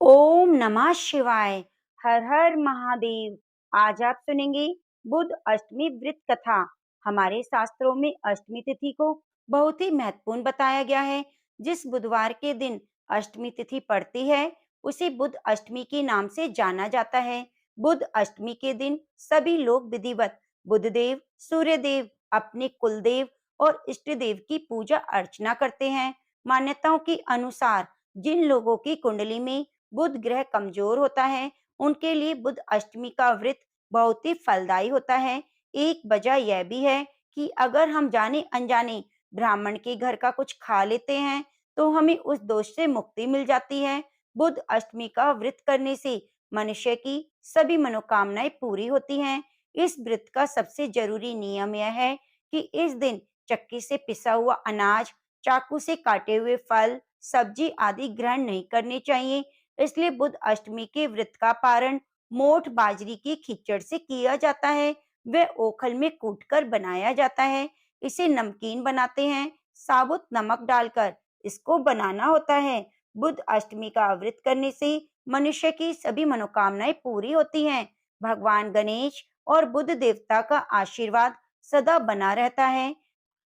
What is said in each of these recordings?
ओम नमः शिवाय। हर हर महादेव। आज आप सुनेंगे बुध अष्टमी व्रत कथा। हमारे शास्त्रों में अष्टमी तिथि को बहुत ही महत्वपूर्ण बताया गया है। जिस बुधवार के दिन अष्टमी तिथि पड़ती है उसे बुध अष्टमी के नाम से जाना जाता है। बुध अष्टमी के दिन सभी लोग विधिवत बुधदेव, सूर्यदेव, अपने कुलदेव और इष्ट देव की पूजा अर्चना करते हैं। मान्यताओं के अनुसार जिन लोगों की कुंडली में बुध ग्रह कमजोर होता है उनके लिए बुध अष्टमी का व्रत बहुत ही फलदायी होता है। एक वजह यह भी है कि अगर हम जाने अनजाने ब्राह्मण के घर का कुछ खा लेते हैं तो हमें उस दोष से मुक्ति मिल जाती है। बुध अष्टमी का व्रत करने से मनुष्य की सभी मनोकामनाएं पूरी होती हैं। इस व्रत का सबसे जरूरी नियम यह है कि इस दिन चक्की से पिसा हुआ अनाज, चाकू से काटे हुए फल, सब्जी आदि ग्रहण नहीं करने चाहिए। इसलिए बुध अष्टमी के व्रत का पारण मोठ बाजरी की खिचड़ से किया जाता है। वह ओखल में कूटकर बनाया जाता है। इसे नमकीन बनाते हैं, साबुत नमक डालकर इसको बनाना होता है। बुध अष्टमी का व्रत करने से मनुष्य की सभी मनोकामनाएं पूरी होती हैं। भगवान गणेश और बुध देवता का आशीर्वाद सदा बना रहता है।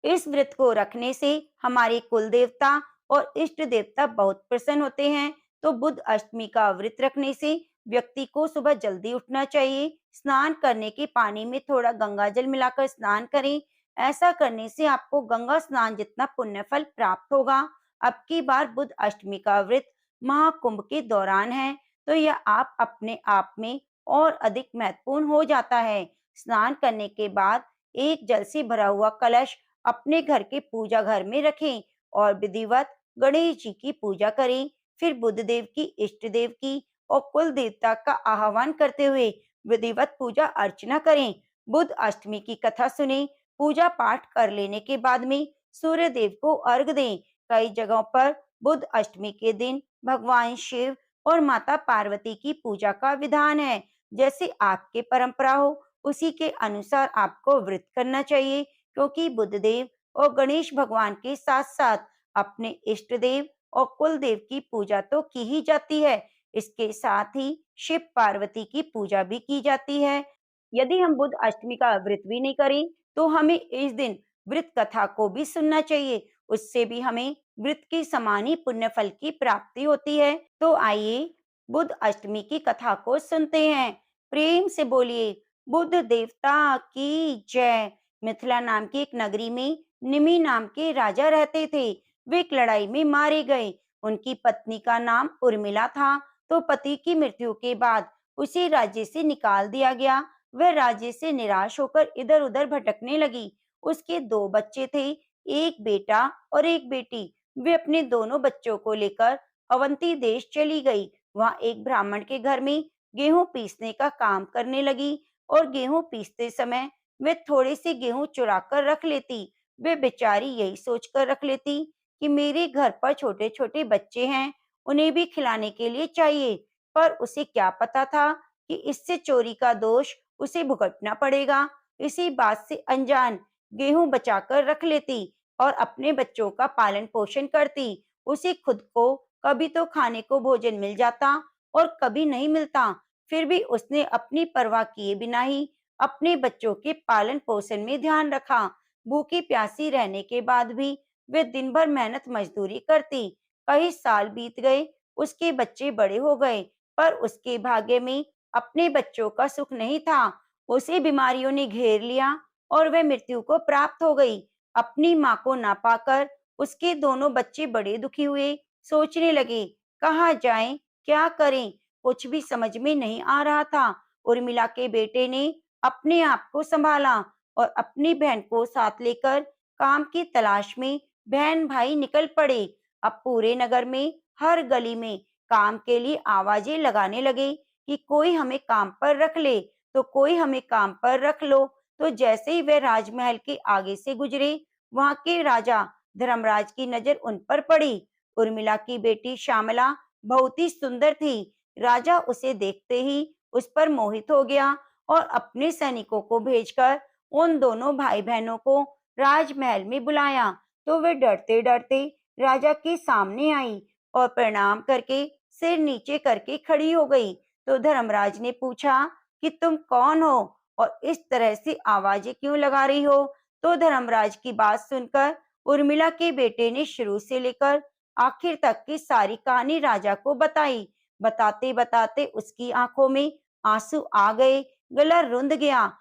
इस व्रत को रखने से हमारे कुल देवता और इष्ट देवता बहुत प्रसन्न होते हैं। तो बुध अष्टमी का व्रत रखने से व्यक्ति को सुबह जल्दी उठना चाहिए। स्नान करने के पानी में थोड़ा गंगा जल मिलाकर स्नान करें। ऐसा करने से आपको गंगा स्नान जितना पुण्य फल प्राप्त होगा। अब की बार बुध अष्टमी का व्रत महाकुंभ के दौरान है तो यह आप अपने आप में और अधिक महत्वपूर्ण हो जाता है। स्नान करने के बाद एक जल से भरा हुआ कलश अपने घर के पूजा घर में रखें और विधिवत गणेश जी की पूजा करें। फिर बुध देव की, इष्ट देव की और कुल देवता का आह्वान करते हुए विधिवत पूजा अर्चना करें। बुध अष्टमी की कथा सुने। पूजा पाठ कर लेने के बाद में सूर्य देव को अर्घ दें। कई जगहों पर बुध अष्टमी के दिन भगवान शिव और माता पार्वती की पूजा का विधान है। जैसे आपके परंपरा हो उसी के अनुसार आपको व्रत करना चाहिए, क्योंकि बुधदेव और गणेश भगवान के साथ साथ अपने इष्ट देव और कुल देव की पूजा तो की ही जाती है। इसके साथ ही शिव पार्वती की पूजा भी की जाती है। यदि हम बुध अष्टमी का व्रत भी नहीं करें तो हमें इस दिन व्रत कथा को भी सुनना चाहिए। उससे भी हमें व्रत के समान ही पुण्य फल की प्राप्ति होती है। तो आइए बुध अष्टमी की कथा को सुनते हैं। प्रेम से बोलिए बुध देवता की जय। मिथिला नाम की एक नगरी में निमि नाम के राजा रहते थे। वे एक लड़ाई में मारे गए। उनकी पत्नी का नाम उर्मिला था। तो पति की मृत्यु के बाद उसे राज्य से निकाल दिया गया। वह राज्य से निराश होकर इधर उधर भटकने लगी। उसके दो बच्चे थे, एक बेटा और एक बेटी। वे अपने दोनों बच्चों को लेकर अवंती देश चली गई। वहां एक ब्राह्मण के घर में गेहूं पीसने का काम करने लगी और गेहूं पीसते समय वे थोड़े से गेहूं चुरा कर रख लेती। वे बेचारी यही सोचकर रख लेती कि मेरे घर पर छोटे छोटे बच्चे हैं, उन्हें भी खिलाने के लिए चाहिए। पर उसे क्या पता था कि इससे चोरी का दोष उसे भुगतना पड़ेगा। इसी बात से अनजान गेहूं बचाकर रख लेती और अपने बच्चों का पालन पोषण करती। उसे खुद को कभी तो खाने को भोजन मिल जाता और कभी नहीं मिलता। फिर भी उसने अपनी परवाह किए बिना ही अपने बच्चों के पालन पोषण में ध्यान रखा। भूखी प्यासी रहने के बाद भी वे दिन भर मेहनत मजदूरी करती। कई साल बीत गए, उसके बच्चे बड़े हो गए, पर उसके भाग्य में अपने बच्चों का सुख नहीं था। उसे बीमारियों ने घेर लिया और वह मृत्यु को प्राप्त हो गई। अपनी माँ को ना पाकर उसके दोनों बच्चे बड़े दुखी हुए। सोचने लगे कहाँ जाएं, क्या करें, कुछ भी समझ में नहीं आ रहा था। उर्मिला के बेटे ने अपने आप को संभाला और अपनी बहन को साथ लेकर काम की तलाश में बहन भाई निकल पड़े। अब पूरे नगर में हर गली में काम के लिए आवाजें लगाने लगे कि कोई हमें काम पर रख ले, तो कोई हमें काम पर रख लो। तो जैसे ही वे राजमहल के आगे से गुजरे, वहां के राजा धर्मराज की नजर उन पर पड़ी। उर्मिला की बेटी श्यामला बहुत ही सुंदर थी। राजा उसे देखते ही उस पर मोहित हो गया और अपने सैनिकों को भेजकर उन दोनों भाई बहनों को राजमहल में बुलाया। तो वे डरते डरते राजा के सामने आई और प्रणाम करके सिर नीचे करके खड़ी हो गई। तो धर्मराज ने पूछा कि तुम कौन हो और इस तरह से आवाजें क्यों लगा रही हो? तो धर्मराज की बात सुनकर उर्मिला के बेटे ने शुरू से लेकर आखिर तक की सारी कहानी राजा को बताई। बताते बताते उसकी आंखों में आंसू आ गए, गला रुंध गया।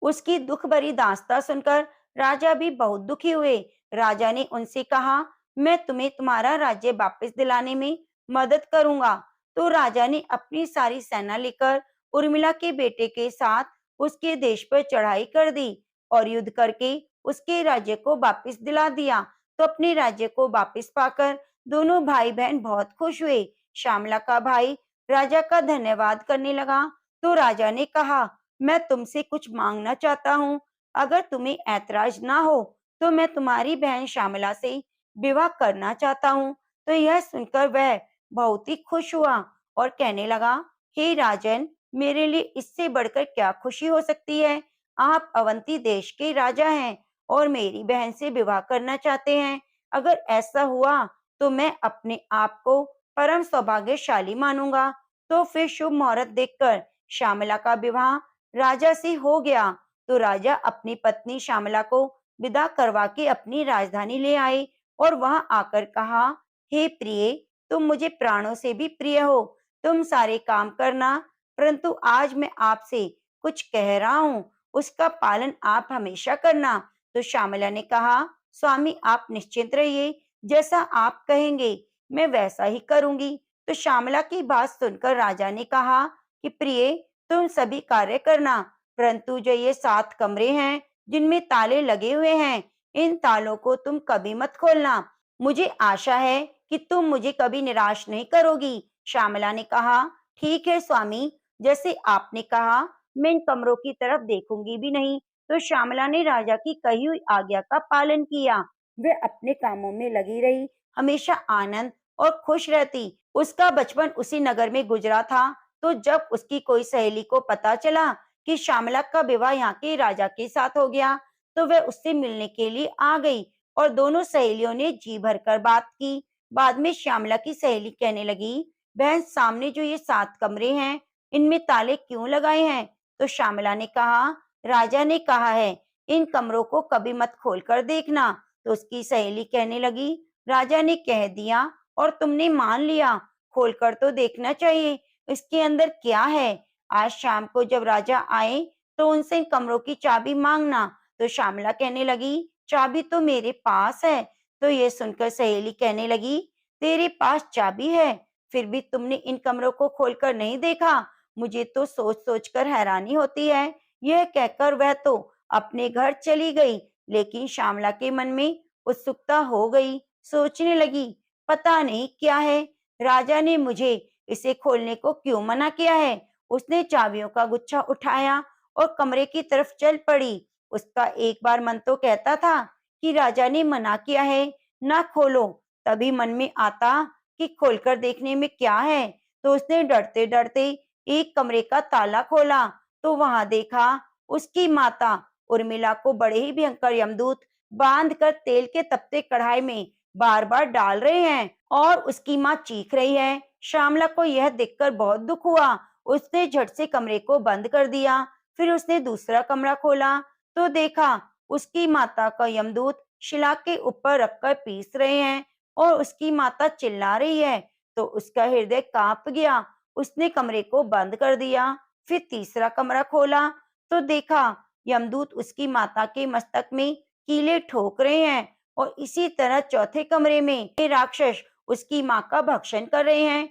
उसकी दुख भरी दास्तां सुनकर राजा भी बहुत दुखी हुए। राजा ने उनसे कहा, मैं तुम्हें तुम्हारा राज्य वापस दिलाने में मदद करूंगा। तो राजा ने अपनी सारी सेना लेकर उर्मिला के बेटे के साथ उसके देश पर चढ़ाई कर दी और युद्ध करके उसके राज्य को वापस दिला दिया। तो अपने राज्य को वापस पाकर दोनों भाई बहन बहुत खुश हुए। श्यामला का भाई राजा का धन्यवाद करने लगा। तो राजा ने कहा, मैं तुमसे कुछ मांगना चाहता हूँ। अगर तुम्हें ऐतराज ना हो तो मैं तुम्हारी बहन श्यामला से विवाह करना चाहता हूँ। तो यह सुनकर वह बहुत ही खुश हुआ और कहने लगा, हे राजन, मेरे लिए इससे बढ़कर क्या खुशी हो सकती है? आप अवंती देश के राजा हैं और मेरी बहन से विवाह करना चाहते हैं। अगर ऐसा हुआ तो मैं अपने आप को परम सौभाग्यशाली मानूंगा। तो फिर शुभ मुहूर्त देखकर श्यामला का विवाह राजा से हो गया। तो राजा अपनी पत्नी श्यामला को विदा करवा के अपनी राजधानी ले आए और वहां आकर कहा, हे प्रिय, तुम मुझे प्राणों से भी प्रिय हो। तुम सारे काम करना, परंतु आज मैं आपसे कुछ कह रहा हूँ, उसका पालन आप हमेशा करना। तो श्यामला ने कहा, स्वामी आप निश्चिंत रहिए, जैसा आप कहेंगे मैं वैसा ही करूंगी। तो श्यामला की बात सुनकर राजा ने कहा कि प्रिय, तुम सभी कार्य करना, परंतु जो ये 7 कमरे हैं जिनमें ताले लगे हुए हैं, इन तालों को तुम कभी मत खोलना। मुझे आशा है कि तुम मुझे कभी निराश नहीं करोगी। श्यामला ने कहा, ठीक है स्वामी, जैसे आपने कहा, मैं इन कमरों की तरफ देखूंगी भी नहीं। तो श्यामला ने राजा की कही हुई आज्ञा का पालन किया। वे अपने कामों में लगी रही, हमेशा आनंद और खुश रहती। उसका बचपन उसी नगर में गुजरा था। तो जब उसकी कोई सहेली को पता चला कि श्यामला का विवाह यहाँ के राजा के साथ हो गया, तो वह उससे मिलने के लिए आ गई और दोनों सहेलियों ने जी भरकर बात की। बाद में श्यामला की सहेली कहने लगी, बहन, सामने जो ये 7 कमरे हैं, इनमें ताले क्यों लगाए हैं? तो श्यामला ने कहा, राजा ने कहा है इन कमरों को कभी मत खोलकर देखना। तो उसकी सहेली कहने लगी, राजा ने कह दिया और तुमने मान लिया, खोलकर तो देखना चाहिए, इसके अंदर क्या है। आज शाम को जब राजा आए तो उनसे इन कमरों की चाबी मांगना। तो श्यामला कहने लगी, चाबी तो मेरे पास है। तो ये सुनकर सहेली कहने लगी, तेरे पास चाबी है, फिर भी तुमने इन कमरों को खोलकर नहीं देखा? मुझे तो सोच सोचकर हैरानी होती है। यह कहकर वह तो अपने घर चली गई, लेकिन श्यामला के मन में उत्सुकता हो गई। सोचने लगी, पता नहीं क्या है, राजा ने मुझे इसे खोलने को क्यों मना किया है। उसने चाबियों का गुच्छा उठाया और कमरे की तरफ चल पड़ी। उसका एक बार मन तो कहता था कि राजा ने मना किया है, ना खोलो। तभी मन में आता कि खोलकर देखने में क्या है। तो उसने डरते डरते एक कमरे का ताला खोला। तो वहां देखा उसकी माता उर्मिला को बड़े ही भयंकर यमदूत बांध कर तेल के तपते कढ़ाई में बार बार डाल रहे हैं और उसकी माँ चीख रही है। श्यामला को यह देखकर बहुत दुख हुआ। उसने झट से कमरे को बंद कर दिया। फिर उसने दूसरा कमरा खोला तो देखा उसकी माता का यमदूत शिला के ऊपर रखकर पीस रहे हैं और उसकी माता चिल्ला रही है। तो उसका हृदय कांप गया। उसने कमरे को बंद कर दिया। फिर तीसरा कमरा खोला तो देखा यमदूत उसकी माता के मस्तक में कीले ठोक रहे हैं और इसी तरह चौथे कमरे में ये राक्षस उसकी माँ का भक्षण कर रहे हैं।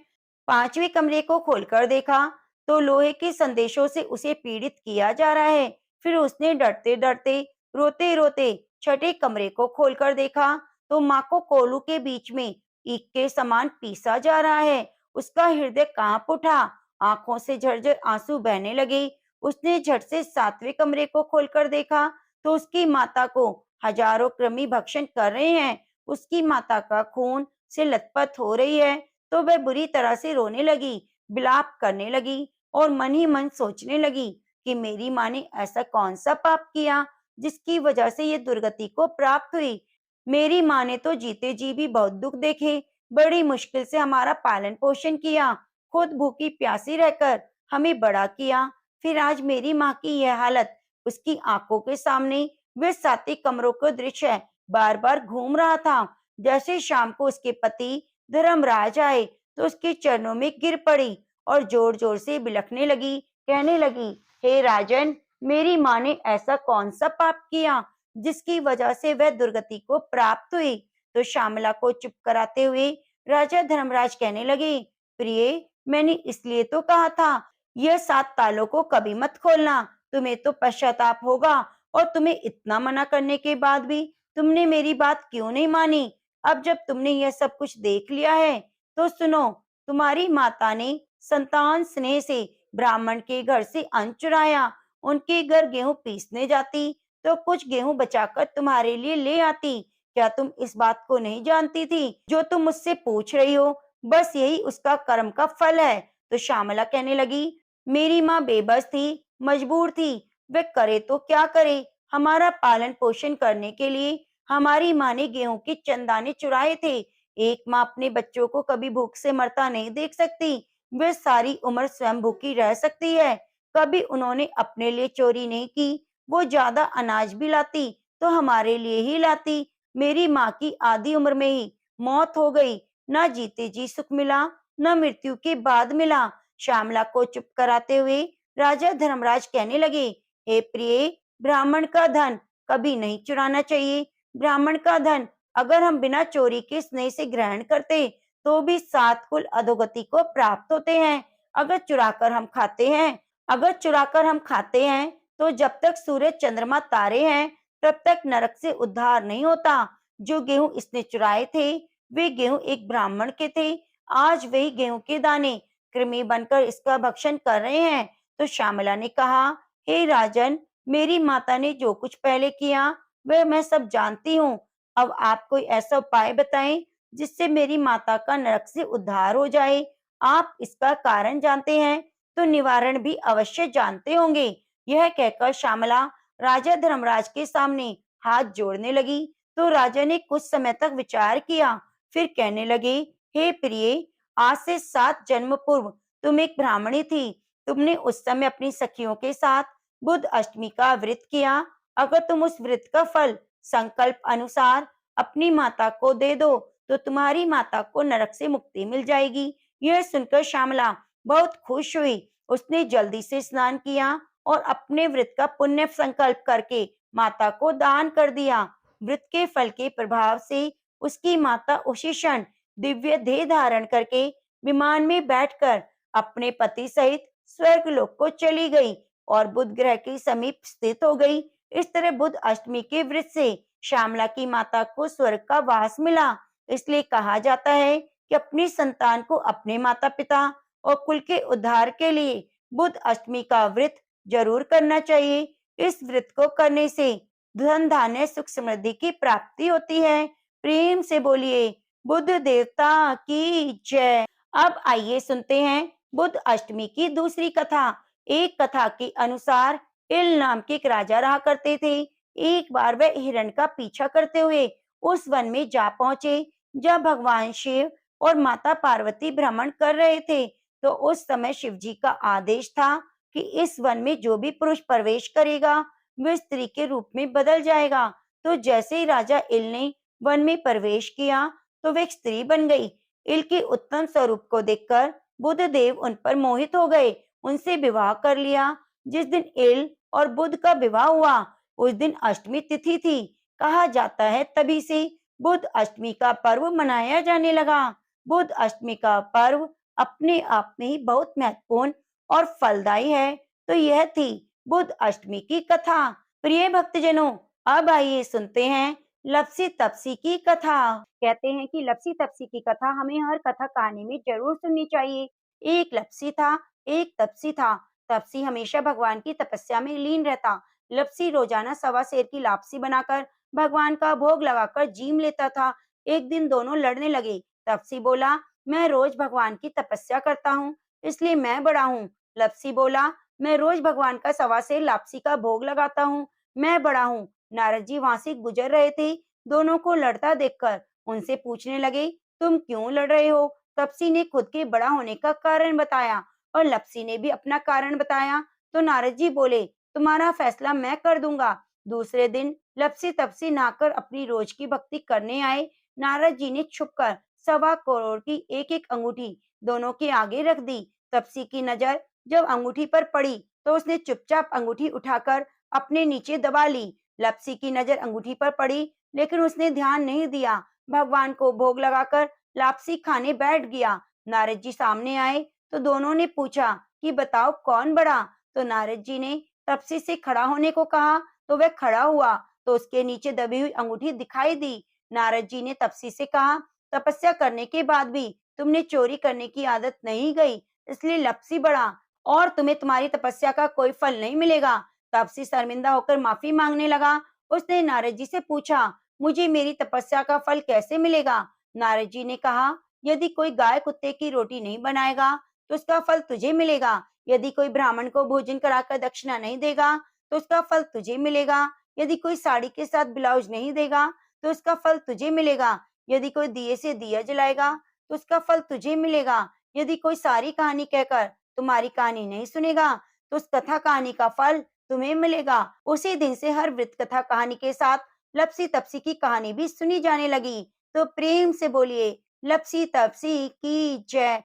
पांचवें कमरे को खोलकर देखा तो लोहे के संदेशों से उसे पीड़ित किया जा रहा है। फिर उसने डरते डरते रोते रोते छठे कमरे को खोलकर देखा तो माँ को कोलू के बीच में ईख के समान पीसा जा रहा है। उसका हृदय कांप उठा, आंखों से झरझर आंसू बहने लगे। उसने झट से सातवें कमरे को खोलकर देखा तो उसकी माता को हजारों कृमि भक्षण कर रहे हैं। उसकी माता का खून से लथपथ हो रही है। तो वह बुरी तरह से रोने लगी, विलाप करने लगी और मन ही मन सोचने लगी कि मेरी माँ ने ऐसा कौन सा पाप किया जिसकी वजह से ये दुर्गति को प्राप्त हुई। मेरी माँ ने तो जीते जी भी बहुत दुख देखे, बड़ी मुश्किल से हमारा पालन पोषण किया, खुद भूखी प्यासी रहकर हमें बड़ा किया। फिर आज मेरी माँ की यह हालत, उसकी आंखों के सामने वे साथी कमरों का दृश्य बार बार घूम रहा था। जैसे शाम को उसके पति धर्मराज आए तो उसके चरणों में गिर पड़ी और जोर जोर से बिलखने लगी, कहने लगी, हे राजन, मेरी माँ ने ऐसा कौन सा पाप किया जिसकी वजह से वह दुर्गति को प्राप्त हुई। तो श्यामला को चुप कराते हुए राजा धर्मराज कहने लगे, प्रिय, मैंने इसलिए तो कहा था यह 7 तालों को कभी मत खोलना, तुम्हें तो पश्चाताप होगा। और तुम्हें इतना मना करने के बाद भी तुमने मेरी बात क्यों नहीं मानी? अब जब तुमने यह सब कुछ देख लिया है तो सुनो, तुम्हारी माता ने संतान स्नेह से ब्राह्मण के घर से अन्न चुराया। उनके घर गेहूं पीसने जाती तो कुछ गेहूं बचाकर तुम्हारे लिए ले आती। क्या तुम इस बात को नहीं जानती थी? जो तुम मुझसे पूछ रही हो, बस यही उसका कर्म का फल है। तो श्यामला कहने लगी, मेरी माँ बेबस थी, मजबूर थी, वे करे तो क्या करे? हमारा पालन पोषण करने के लिए हमारी माँ ने गेहूं के चंदाने चुराए थे। एक माँ अपने बच्चों को कभी भूख से मरता नहीं देख सकती, वे सारी उम्र स्वयं भूखी रह सकती है। कभी उन्होंने अपने लिए चोरी नहीं की, वो ज्यादा अनाज भी लाती तो हमारे लिए ही लाती। मेरी माँ की आधी उम्र में ही मौत हो गई, ना जीते जी सुख मिला, न मृत्यु के बाद मिला। श्यामला को चुप कराते हुए राजा धर्मराज कहने लगे, हे प्रिय, ब्राह्मण का धन कभी नहीं चुराना चाहिए। ब्राह्मण का धन अगर हम बिना चोरी के स्नेह से ग्रहण करते तो भी 7 कुल अधोगति को प्राप्त होते हैं। अगर चुराकर हम खाते हैं अगर चुराकर हम खाते हैं तो जब तक सूरज चंद्रमा तारे हैं तब तक नरक से उद्धार नहीं होता। जो गेहूं इसने चुराए थे वे गेहूं एक ब्राह्मण के थे। आज वही गेहूं के दाने कृमि बनकर इसका भक्षण कर रहे हैं। तो श्यामला ने कहा, हे राजन, मेरी माता ने जो कुछ पहले किया वह मैं सब जानती हूँ। अब आप कोई ऐसा उपाय बताएं जिससे मेरी माता का नरक से उद्धार हो जाए। आप इसका कारण जानते हैं तो निवारण भी अवश्य जानते होंगे। यह कहकर श्यामला राजा धर्मराज के सामने हाथ जोड़ने लगी। तो राजा ने कुछ समय तक विचार किया, फिर कहने लगे, हे प्रिय, आज से 7 जन्म पूर्व तुम एक ब्राह्मणी थी। तुमने उस समय अपनी सखियों के साथ बुध अष्टमी का व्रत किया। अगर तुम उस व्रत का फल संकल्प अनुसार अपनी माता को दे दो तो तुम्हारी माता को नरक से मुक्ति मिल जाएगी। यह सुनकर श्यामला बहुत खुश हुई। उसने जल्दी से स्नान किया और अपने व्रत का पुण्य संकल्प करके माता को दान कर दिया। व्रत के फल के प्रभाव से उसकी माता उसी क्षण दिव्य देह धारण करके विमान में बैठकर अपने पति सहित स्वर्ग लोक को चली गई और बुध ग्रह के समीप स्थित हो गई। इस तरह बुध अष्टमी के व्रत से श्यामला की माता को स्वर्ग का वास मिला। इसलिए कहा जाता है कि अपनी संतान को अपने माता पिता और कुल के उद्धार के लिए बुध अष्टमी का व्रत जरूर करना चाहिए। इस व्रत को करने से धन धान्य सुख समृद्धि की प्राप्ति होती है। प्रेम से बोलिए, बुद्ध देवता की जय। अब आइए सुनते हैं बुद्ध अष्टमी की दूसरी कथा। एक कथा के अनुसार इल नाम के एक राजा रहा करते थे। एक बार वह हिरण का पीछा करते हुए उस वन में जा पहुंचे जब भगवान शिव और माता पार्वती भ्रमण कर रहे थे। तो उस समय शिव जी का आदेश था कि इस वन में जो भी पुरुष प्रवेश करेगा वह स्त्री के रूप में बदल जाएगा। तो जैसे ही राजा इल ने वन में प्रवेश किया तो वह एक स्त्री बन गई। इल के उत्तम स्वरूप को देखकर बुद्ध देव उन पर मोहित हो गए, उनसे विवाह कर लिया। जिस दिन इल और बुद्ध का विवाह हुआ उस दिन अष्टमी तिथि थी। कहा जाता है तभी से बुद्ध अष्टमी का पर्व मनाया जाने लगा। बुद्ध अष्टमी का पर्व अपने आप में ही बहुत महत्वपूर्ण और फलदायी है। तो यह थी बुद्ध अष्टमी की कथा। प्रिय भक्तजनों, अब आइए सुनते हैं लपसी तपसी की कथा। कहते हैं कि लपसी तपसी की कथा हमें हर कथा कहानी में जरूर सुननी चाहिए। एक लपसी था, एक तपसी था। तपसी हमेशा भगवान की तपस्या में लीन रहता। लपसी रोजाना सवा सेर की लापसी बनाकर भगवान का भोग लगाकर जीम लेता था। एक दिन दोनों लड़ने लगे। तपसी बोला, मैं रोज भगवान की तपस्या करता हूँ, इसलिए मैं बड़ा हूँ। लपसी बोला, मैं रोज भगवान का सवा सेर लापसी का भोग लगाता हूँ, मैं बड़ा हूँ। नारद जी वहां से गुजर रहे थे। दोनों को लड़ता देखकर उनसे पूछने लगे, तुम क्यों लड़ रहे हो? तपसी ने खुद के बड़ा होने का कारण बताया और लपसी ने भी अपना कारण बताया। तो नारद जी बोले, तुम्हारा फैसला मैं कर दूंगा। दूसरे दिन लपसी तपसी नहाकर अपनी रोज की भक्ति करने आए। नारद जी ने छुपकर 1.25 करोड़ की एक एक अंगूठी दोनों के आगे रख दी। तपसी की नजर जब अंगूठी पर पड़ी तो उसने चुपचाप अंगूठी उठाकर अपने नीचे दबा ली। लपसी की नजर अंगूठी पर पड़ी, लेकिन उसने ध्यान नहीं दिया। भगवान को भोग लगाकर लापसी खाने बैठ गया। नारद जी सामने आए तो दोनों ने पूछा कि बताओ कौन बड़ा। तो नारद जी ने तपसी से खड़ा होने को कहा तो वह खड़ा हुआ तो उसके नीचे दबी हुई अंगूठी दिखाई दी। नारद जी ने तपसी से कहा, तपस्या करने के बाद भी तुमने चोरी करने की आदत नहीं गई, इसलिए लपसी बड़ा और तुम्हें तुम्हारी तपस्या का कोई फल नहीं मिलेगा। तपसी शर्मिंदा होकर माफी मांगने लगा। उसने नारद जी से पूछा, मुझे मेरी तपस्या का फल कैसे मिलेगा? नारद जी ने कहा, यदि कोई गाय कुत्ते की रोटी नहीं बनाएगा तो उसका फल तुझे मिलेगा। यदि कोई ब्राह्मण को भोजन कराकर दक्षिणा नहीं देगा तो उसका फल तुझे मिलेगा। यदि कोई साड़ी के साथ ब्लाउज नहीं देगा तो उसका फल तुझे मिलेगा। यदि कोई दिए से दिया जलाएगा तो उसका फल तुझे मिलेगा। यदि कोई सारी कहानी कहकर तुम्हारी कहानी नहीं सुनेगा तो उस कथा कहानी का फल तुम्हें मिलेगा। उसी दिन से हर वृत्त कथा कहानी के साथ लपसी तपसी की कहानी भी सुनी जाने लगी। तो प्रेम से बोलिए, लपसी तपसी की जय।